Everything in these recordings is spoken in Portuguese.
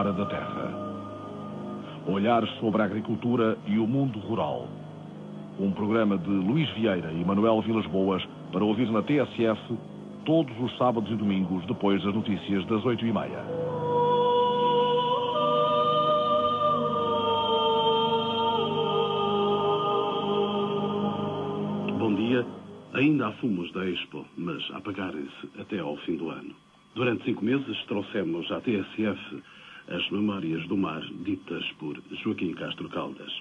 Hora da Terra. Olhar sobre a agricultura e o mundo rural. Um programa de Luís Vieira e Manuel Vilas Boas para ouvir na TSF todos os sábados e domingos depois das notícias das 8h30. Bom dia. Ainda há fumos da Expo, mas a apagarem-se até ao fim do ano. Durante 5 meses trouxemos à TSF as Memórias do Mar, ditas por Joaquim Castro Caldas.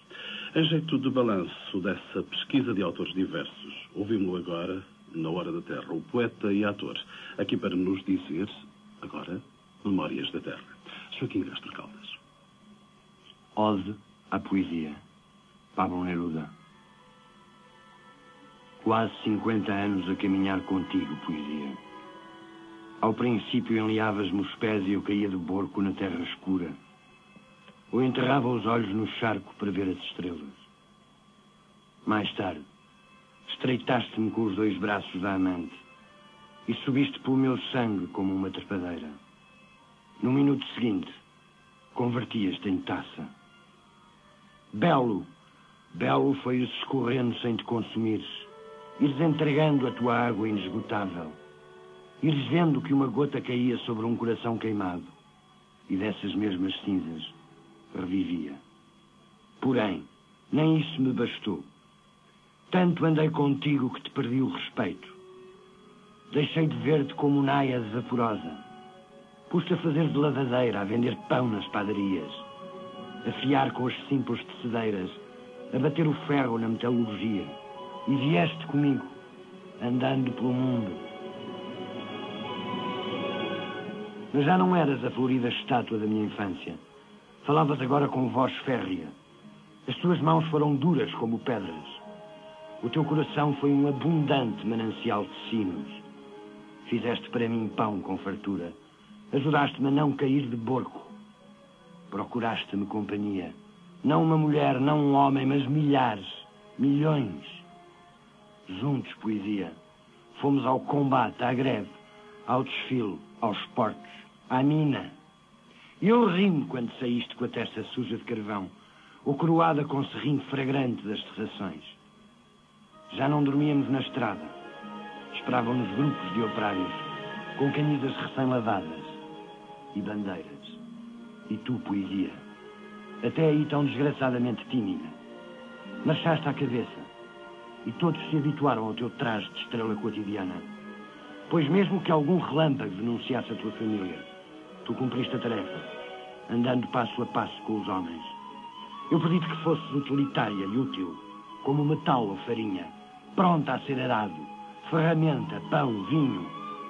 Em jeito de balanço dessa pesquisa de autores diversos, ouvimos-lo agora, na Hora da Terra, o poeta e ator, aqui para nos dizer, agora, Memórias da Terra. Joaquim Castro Caldas. Ode à poesia. Pablo Neruda. Quase 50 anos a caminhar contigo, poesia. Ao princípio enliavas-me os pés e eu caía de borco na terra escura. Ou enterrava os olhos no charco para ver as estrelas. Mais tarde, estreitaste-me com os 2 braços da amante e subiste pelo meu sangue como uma trepadeira. No minuto seguinte, convertias-te em taça. Belo, belo foi ires escorrendo sem te consumires, ires entregando a tua água inesgotável, ires vendo que uma gota caía sobre um coração queimado e dessas mesmas cinzas revivia. Porém, nem isso me bastou. Tanto andei contigo que te perdi o respeito. Deixei de ver-te como náiade vaporosa. Pus-te a fazer de lavadeira, a vender pão nas padarias, a fiar com as simples tecedeiras, a bater o ferro na metalurgia. E vieste comigo, andando pelo mundo. Mas já não eras a florida estátua da minha infância. Falavas agora com voz férrea. As tuas mãos foram duras como pedras. O teu coração foi um abundante manancial de sinos. Fizeste para mim pão com fartura. Ajudaste-me a não cair de borco. Procuraste-me companhia. Não uma mulher, não um homem, mas milhares, milhões. Juntos, poesia. Fomos ao combate, à greve, ao desfile, aos portos, à mina. E eu ri-me quando saíste com a testa suja de carvão, ou coroada com serrinho fragrante das serrações. Já não dormíamos na estrada. Esperavam-nos grupos de operários, com camisas recém-lavadas e bandeiras. E tu, poesia, até aí tão desgraçadamente tímida, marchaste à cabeça, e todos se habituaram ao teu traje de estrela cotidiana. Pois mesmo que algum relâmpago denunciasse a tua família, tu cumpriste a tarefa, andando passo a passo com os homens. Eu pedi-te que fosses utilitária e útil, como metal ou farinha, pronta a ser arado, ferramenta, pão, vinho,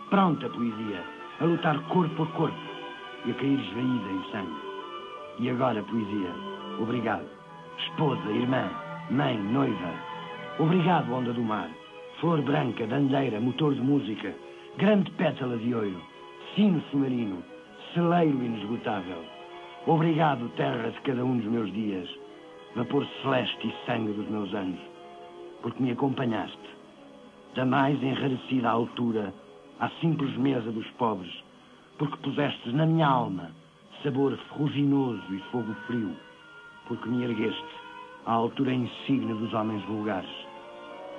pronta, poesia, a lutar corpo por corpo e a cair esvaída em sangue. E agora, poesia, obrigado, esposa, irmã, mãe, noiva. Obrigado, onda do mar, flor branca, bandeira, motor de música, grande pétala de ouro, sino submarino, celeiro inesgotável. Obrigado, terra de cada um dos meus dias, vapor celeste e sangue dos meus anos, porque me acompanhaste, da mais enrarecida altura à simples mesa dos pobres, porque pusestes na minha alma sabor ferruginoso e fogo frio, porque me ergueste à altura insigne dos homens vulgares.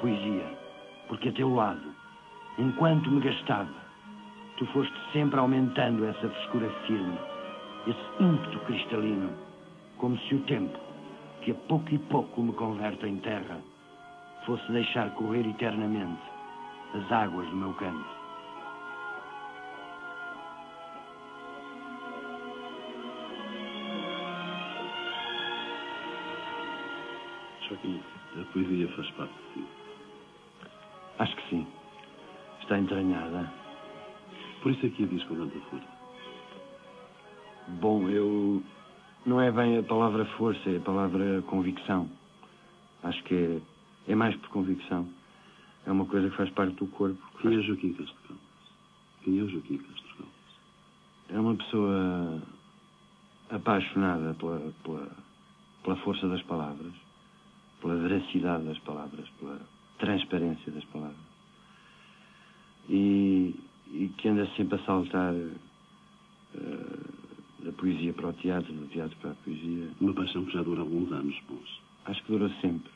Poesia, porque a teu lado, enquanto me gastava, tu foste sempre aumentando essa frescura firme, esse ímpeto cristalino, como se o tempo, que a pouco e pouco me converte em terra, fosse deixar correr eternamente as águas do meu canto. Joaquim, a poesia faz parte de si. Acho que sim. Está entranhada. Por isso é que a diz com tanta força. Bom, eu... Não é bem a palavra força, é a palavra convicção. Acho que é mais por convicção. É uma coisa que faz parte do corpo. Quem é Joaquim Castro Caldas? Quem é o Joaquim Castro Caldas? É uma pessoa apaixonada pela força das palavras, pela veracidade das palavras, pela transparência das palavras. E que anda sempre a saltar da poesia para o teatro, do teatro para a poesia. Uma paixão que já dura alguns anos bons. Acho que durou sempre.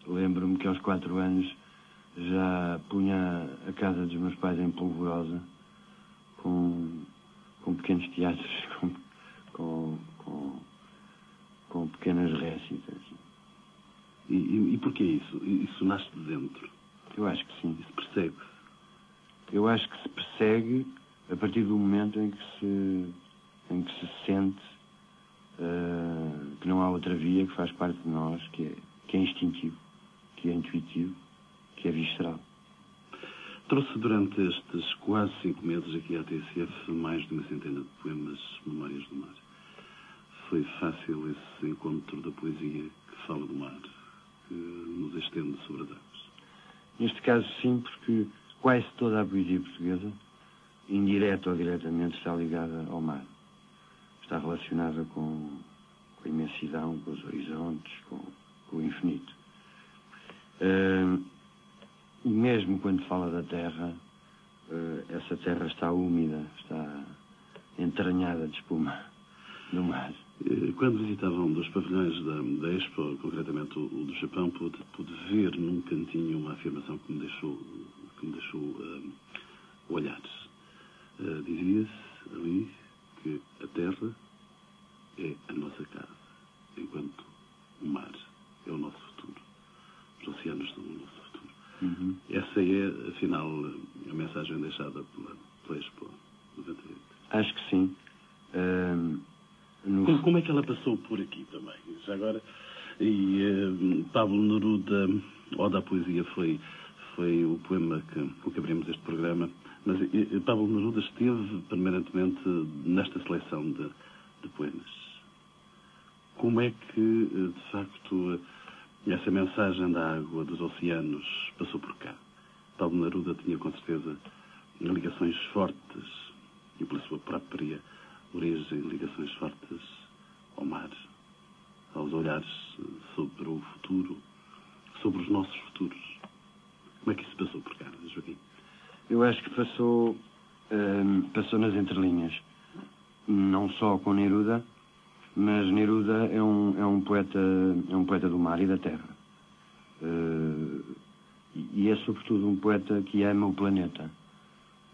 Lembro-me que aos 4 anos já punha a casa dos meus pais em polvorosa com pequenos teatros, com pequenas récitas. E porquê isso? Isso nasce de dentro? Eu acho que sim. Isso persegue-se? Eu acho que se persegue a partir do momento em que se sente que não há outra via, que faz parte de nós, que é instintivo, que é intuitivo, que é visceral. Trouxe durante estes quase 5 meses aqui à TSF mais de uma centena de poemas, Memórias do Mar. Foi fácil esse encontro da poesia que fala do mar, que nos estende sobre as águas? Neste caso, sim, porque quase toda a poesia portuguesa, indireta ou diretamente, está ligada ao mar. Está relacionada com a imensidão, com os horizontes, com o infinito. E mesmo quando fala da terra, essa terra está úmida, está entranhada de espuma do mar. Quando visitava um dos pavilhões da Expo, concretamente o do Japão, pude ver num cantinho uma afirmação que me deixou olhar. Dizia-se ali que a terra é a nossa casa, enquanto o mar é o nosso futuro. Os oceanos são o nosso futuro. Uhum. Essa é, afinal, a mensagem deixada pela Expo 98. Acho que sim. Como é que ela passou por aqui também? Já agora, e Pablo Neruda, Oda à Poesia, foi o poema com que abrimos este programa, mas Pablo Neruda esteve permanentemente nesta seleção de poemas. Como é que, de facto, essa mensagem da água, dos oceanos, passou por cá? Pablo Neruda tinha, com certeza, ligações fortes, e pela sua própria origem, ligações fortes ao mar, aos olhares sobre o futuro, sobre os nossos futuros. Como é que isso passou por cá, Joaquim? Eu acho que passou nas entrelinhas. Não só com Neruda, mas Neruda é um poeta do mar e da terra. E é sobretudo um poeta que ama o planeta.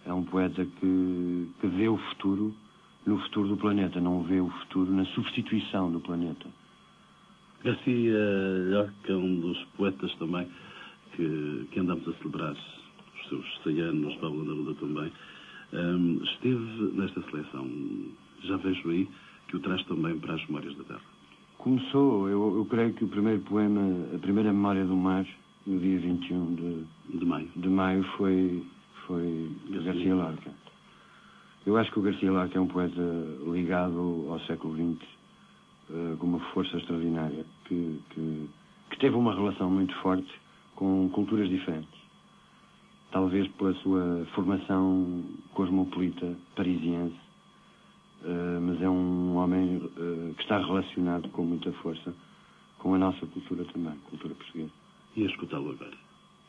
É um poeta que vê o futuro no futuro do planeta, não vê o futuro na substituição do planeta. Garcia Lorca, um dos poetas também que andamos a celebrar os seus 100 anos, Pablo Neruda também, esteve nesta seleção. Já vejo aí que o traz também para as Memórias da Terra. Começou, eu creio que o primeiro poema, a primeira Memória do Mar, no dia 21 de maio, foi Garcia Lorca. Eu acho que o Garcia Lorca é um poeta ligado ao século XX, com uma força extraordinária, que teve uma relação muito forte com culturas diferentes. Talvez pela sua formação cosmopolita parisiense, mas é um homem que está relacionado com muita força com a nossa cultura também, cultura portuguesa. E a escutá-lo agora?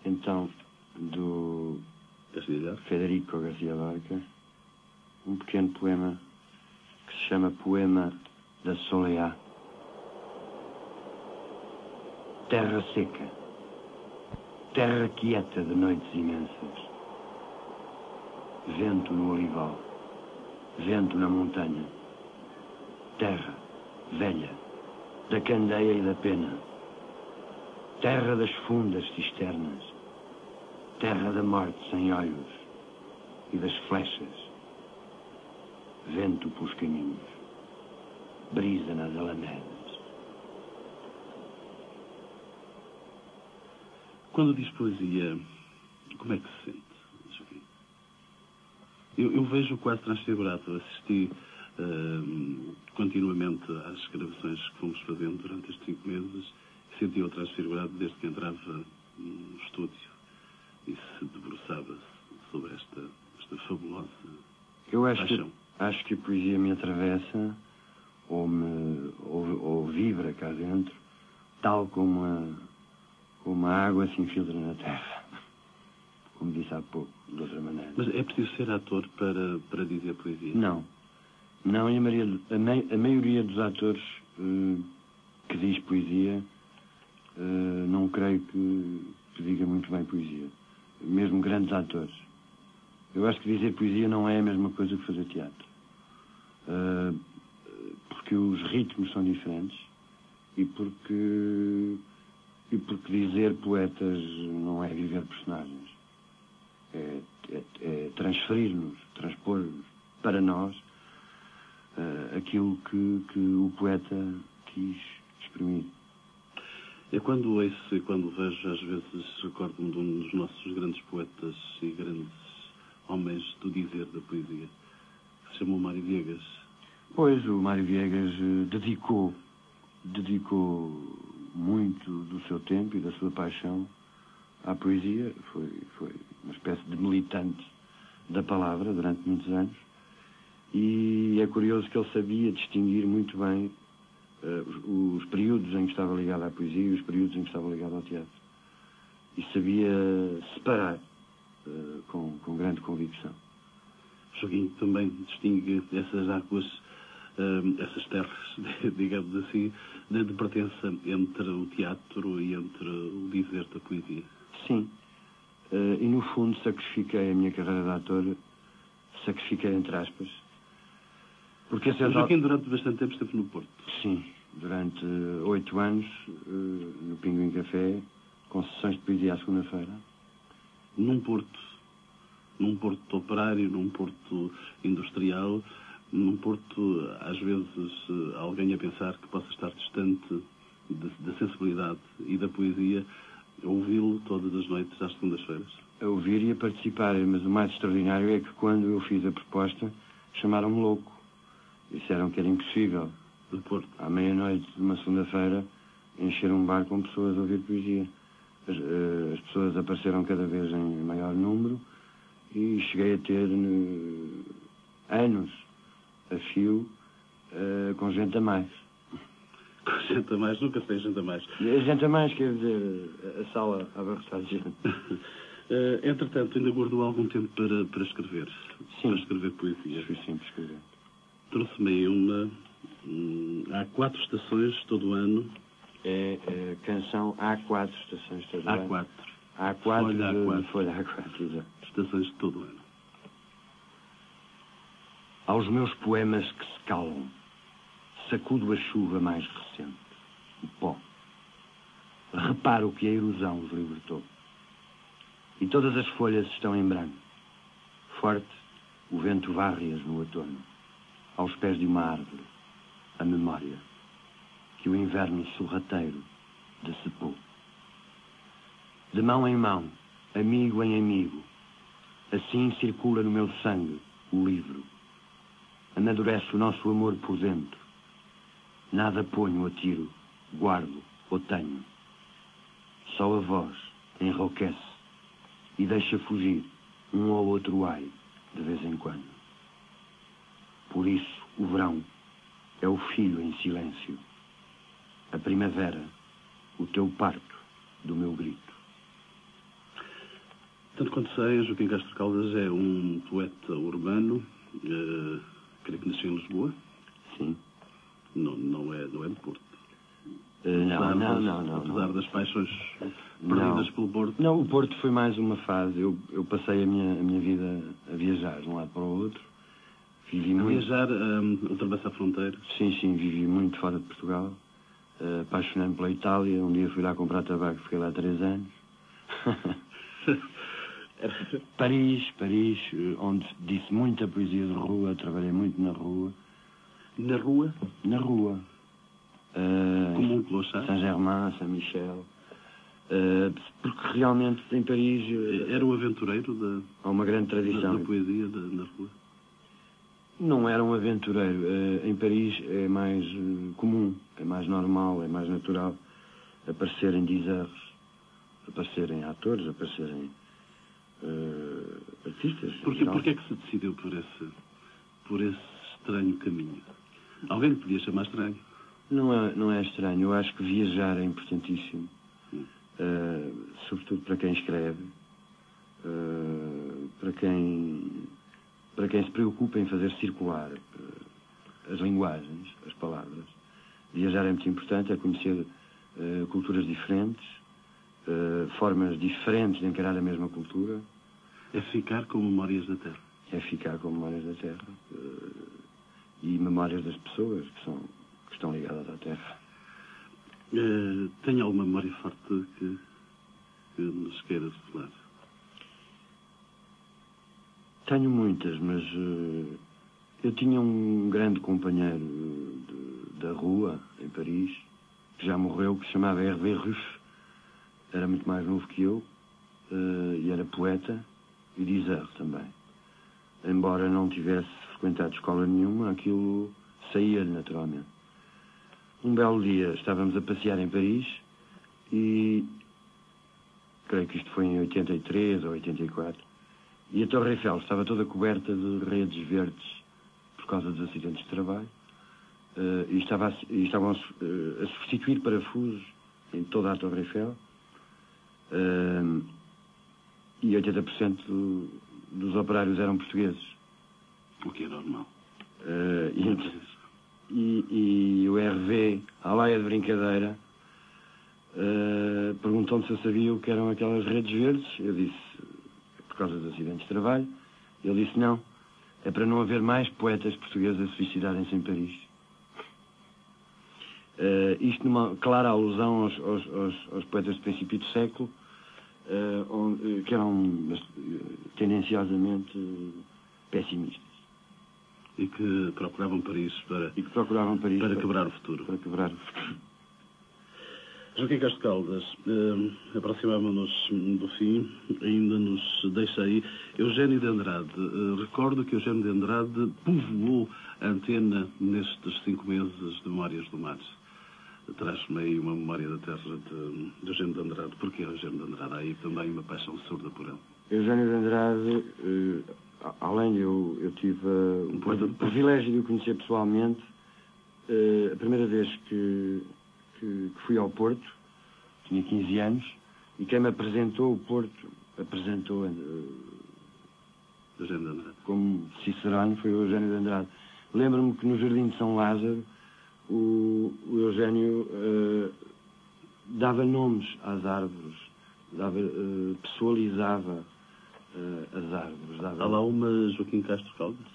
Então, do Federico Garcia Lorca, um pequeno poema que se chama Poema da Soleá. Terra seca, terra quieta de noites imensas, vento no olival, vento na montanha, terra velha, da candeia e da pena, terra das fundas cisternas, terra da morte sem olhos e das flechas, vento pelos caminhos, brisa nas alamedas. Quando diz poesia, como é que se sente, Joaquim? Eu vejo quase transfigurado. Assisti continuamente às gravações que fomos fazendo durante estes 5 meses e senti-o transfigurado desde que entrava no estúdio e se debruçava sobre esta fabulosa paixão. Acho que a poesia me atravessa ou vibra cá dentro, tal como a água se infiltra na terra, como disse há pouco, de outra maneira. Mas é preciso ser ator para dizer poesia? Não. Não, e a maioria dos atores que diz poesia, não creio que diga muito bem poesia. Mesmo grandes atores. Eu acho que dizer poesia não é a mesma coisa que fazer teatro. Porque os ritmos são diferentes e porque dizer poetas não é viver personagens. É transferir-nos, transpor-nos para nós aquilo que o poeta quis exprimir. É quando ouço e quando vejo, às vezes, recordo-me de um dos nossos grandes poetas e grandes homens do dizer da poesia, que se chamou Mário Viegas. Pois, o Mário Viegas dedicou muito do seu tempo e da sua paixão à poesia. Foi uma espécie de militante da palavra durante muitos anos. E é curioso que ele sabia distinguir muito bem os períodos em que estava ligado à poesia e os períodos em que estava ligado ao teatro. E sabia separar com grande convicção. Joaquim também distingue essas águas, essas terras, digamos assim, de pertença entre o teatro e entre o dizer da poesia. Sim. E no fundo sacrifiquei a minha carreira de ator, sacrifiquei entre aspas. Porque o Joaquim durante bastante tempo esteve no Porto. Sim, durante 8 anos, no Pinguim Café, com sessões de poesia à segunda-feira. Num Porto operário, num Porto industrial, num Porto, às vezes, alguém a pensar que possa estar distante da sensibilidade e da poesia, ouvi-lo todas as noites às segundas-feiras. A ouvir e a participar, mas o mais extraordinário é que quando eu fiz a proposta, chamaram-me louco. Disseram que era impossível, do Porto, à meia-noite de uma segunda-feira, encher um bar com pessoas a ouvir poesia. As pessoas apareceram cada vez em maior número e cheguei a ter anos a fio com gente a mais. Com gente a mais? Nunca sei gente a mais. Gente a mais, quer dizer, a sala abarrotada de gente. Entretanto, ainda guardou algum tempo para escrever? Sim. Para escrever poesia? Fui sempre escrever. Trouxe-me aí uma... há 4 estações todo o ano. É canção Há 4 estações todo o ano. Há 4. Há 4 Folha A4. Folha A4, exato. Estações de todo o ano. Aos meus poemas que se calam, sacudo a chuva mais recente, o pó. Reparo que a erosão os libertou. E todas as folhas estão em branco. Forte, o vento varre-as no outono. Aos pés de uma árvore, a memória que o inverno sorrateiro decepou. De mão em mão, amigo em amigo, assim circula no meu sangue o livro. Amadurece o nosso amor por dentro. Nada ponho a tiro, guardo ou tenho. Só a voz enrouquece e deixa fugir um ou outro ai de vez em quando. Por isso, o verão é o filho em silêncio. A primavera, o teu parto do meu grito. Tanto quanto sei, Joaquim Castro Caldas é um poeta urbano, creio que nasceu em Lisboa. Sim. Não é do Porto. Não. Apesar das paixões perdidas pelo Porto. Não, o Porto foi mais uma fase. Eu passei a minha vida a viajar de um lado para o outro. Vivi muito. Viajar, ultrapassar fronteiras. Sim, vivi muito fora de Portugal. Apaixonei-me pela Itália. Um dia fui lá comprar tabaco, fiquei lá 3 anos. Paris, onde disse muita poesia de rua, trabalhei muito na rua. Na rua? Na rua. Como um clochard? Saint-Germain, Saint-Michel. Porque realmente em Paris... Era um aventureiro há uma grande tradição. Da poesia na rua? Não era um aventureiro. Em Paris é mais comum, é mais normal, é mais natural aparecerem diseurs, aparecerem atores, aparecerem artistas. Porquê é que se decidiu por esse estranho caminho? Alguém lhe podia chamar estranho? Não é estranho. Eu acho que viajar é importantíssimo. Sobretudo para quem escreve, para quem se preocupa em fazer circular as linguagens, as palavras. Viajar é muito importante, é conhecer culturas diferentes, formas diferentes de encarar a mesma cultura. É ficar com memórias da terra. É ficar com memórias da terra e memórias das pessoas que estão ligadas à terra. Tem alguma memória forte que nos queira falar? Tenho muitas, mas eu tinha um grande companheiro da rua, em Paris, que já morreu, que se chamava Hervé Ruff. Era muito mais novo que eu e era poeta e dizer também. Embora não tivesse frequentado escola nenhuma, aquilo saía-lhe naturalmente. Um belo dia estávamos a passear em Paris e creio que isto foi em 83 ou 84, e a Torre Eiffel estava toda coberta de redes verdes por causa dos acidentes de trabalho e estavam a substituir parafusos em toda a Torre Eiffel e 80% dos operários eram portugueses. O que é normal. E o Hervé, à laia de brincadeira, perguntou-me se eu sabia o que eram aquelas redes verdes. Eu disse, por causa dos acidentes de trabalho. Ele disse, não, é para não haver mais poetas portugueses a suicidarem-se em Paris. Isto numa clara alusão aos poetas do princípio do século, que eram tendenciosamente pessimistas. E que procuravam Paris para quebrar o futuro. Para quebrar o futuro. Joaquim Castro Caldas, aproximamos-nos do fim, ainda nos deixa aí Eugênio de Andrade. Recordo que Eugênio de Andrade povoou a antena nestes 5 meses de Memórias do Mar. Traz-me aí uma memória da terra de Eugênio de Andrade. Porquê Eugênio de Andrade? Há aí também uma paixão surda por ele. Eugênio de Andrade, além de eu tive o privilégio de o conhecer pessoalmente, a primeira vez que fui ao Porto, tinha 15 anos, e quem me apresentou o Porto, apresentou Eugênio de Andrade. Como Cicerone, foi o Eugênio de Andrade. Lembro-me que no Jardim de São Lázaro, o Eugênio dava nomes às árvores, pessoalizava as árvores. Há lá uma Joaquim Castro Caldas?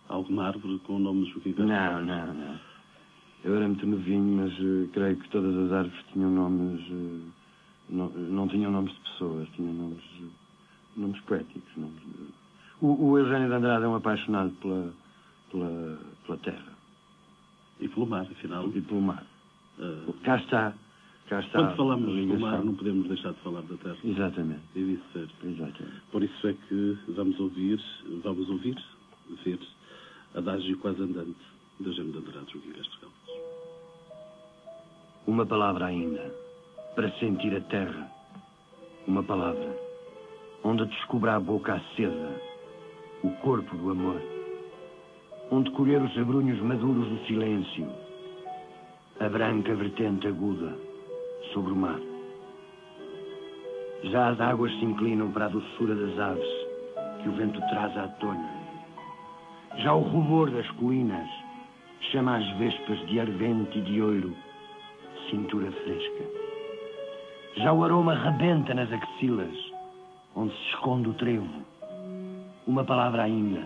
Alguma árvore com o nome de Joaquim Castro Caldas? Não. Eu era muito novinho, mas creio que todas as árvores tinham nomes, não tinham nomes de pessoas, tinham nomes poéticos. O Eugênio de Andrade é um apaixonado pela terra. E pelo mar, afinal. E pelo mar. Cá está. Quando falamos do mar, não podemos deixar de falar da terra. Exatamente. E vice-versa. Exatamente. Por isso é que vamos ouvir, ver Adágio Quase Andante, de Eugênio de Andrade, Joaquim Castro Caldas. Uma palavra ainda, para sentir a terra. Uma palavra, onde descubra a boca acesa, o corpo do amor. Onde colher os abrunhos maduros do silêncio, a branca vertente aguda sobre o mar. Já as águas se inclinam para a doçura das aves que o vento traz à tona. Já o rubor das colinas chama as vespas de arvente e de ouro, cintura fresca. Já o aroma rebenta nas axilas, onde se esconde o trevo. Uma palavra ainda,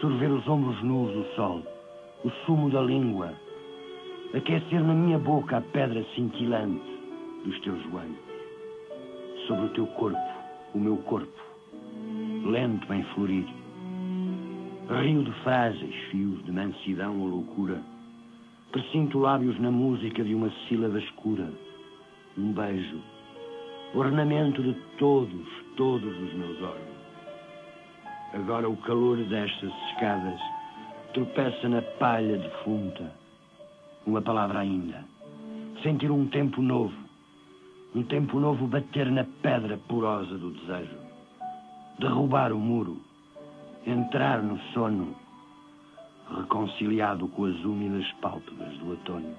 sorver os ombros nus do sol, o sumo da língua, aquecer na minha boca a pedra cintilante dos teus joelhos. Sobre o teu corpo, o meu corpo, lento em florir. Rio de frágeis fios de mansidão ou loucura. Presinto lábios na música de uma sílaba escura. Um beijo, ornamento de todos os meus órgãos. Agora o calor destas escadas tropeça na palha defunta. Uma palavra ainda. Sentir um tempo novo bater na pedra porosa do desejo. Derrubar o muro, entrar no sono, reconciliado com as úmidas pálpebras do outono.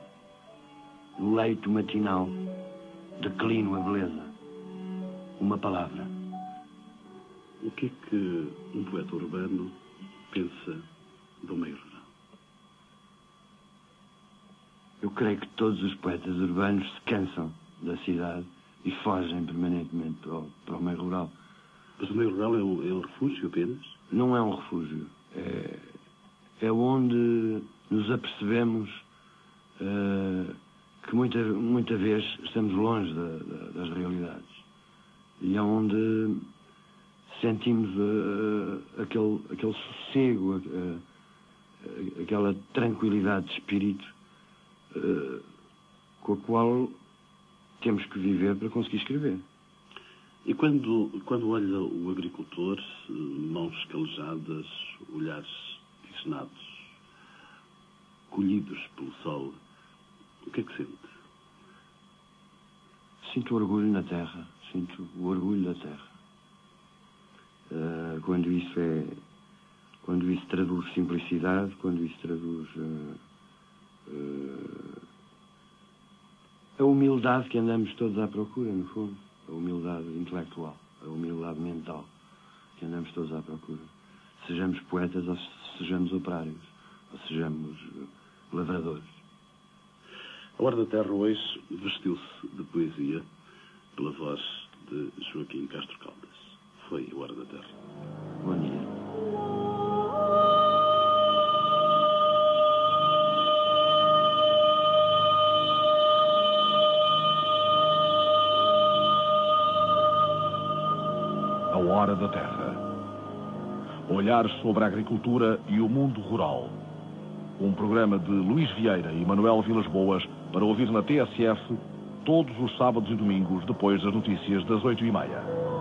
No leito matinal, declino a beleza. Uma palavra. O que é que um poeta urbano pensa do meio rural? Eu creio que todos os poetas urbanos se cansam da cidade e fogem permanentemente para o meio rural. Mas o meio rural é um refúgio apenas? Não é um refúgio. É onde nos apercebemos que muita vez estamos longe das realidades. E é onde sentimos aquele sossego, aquela tranquilidade de espírito com a qual temos que viver para conseguir escrever. E quando olha o agricultor, mãos calejadas, olhares tisnados, colhidos pelo sol, o que é que sente? Sinto orgulho na terra, sinto o orgulho da terra. Quando isso traduz simplicidade, quando isso traduz a humildade que andamos todos à procura, no fundo. A humildade intelectual, a humildade mental que andamos todos à procura. Sejamos poetas ou sejamos operários, ou sejamos lavradores. A Hora da Terra hoje vestiu-se de poesia pela voz de Joaquim Castro Caldas. Foi a Hora da Terra. Bom dia. A Hora da Terra. Olhar sobre a agricultura e o mundo rural. Um programa de Luís Vieira e Manuel Vilas Boas para ouvir na TSF todos os sábados e domingos depois das notícias das 8h30.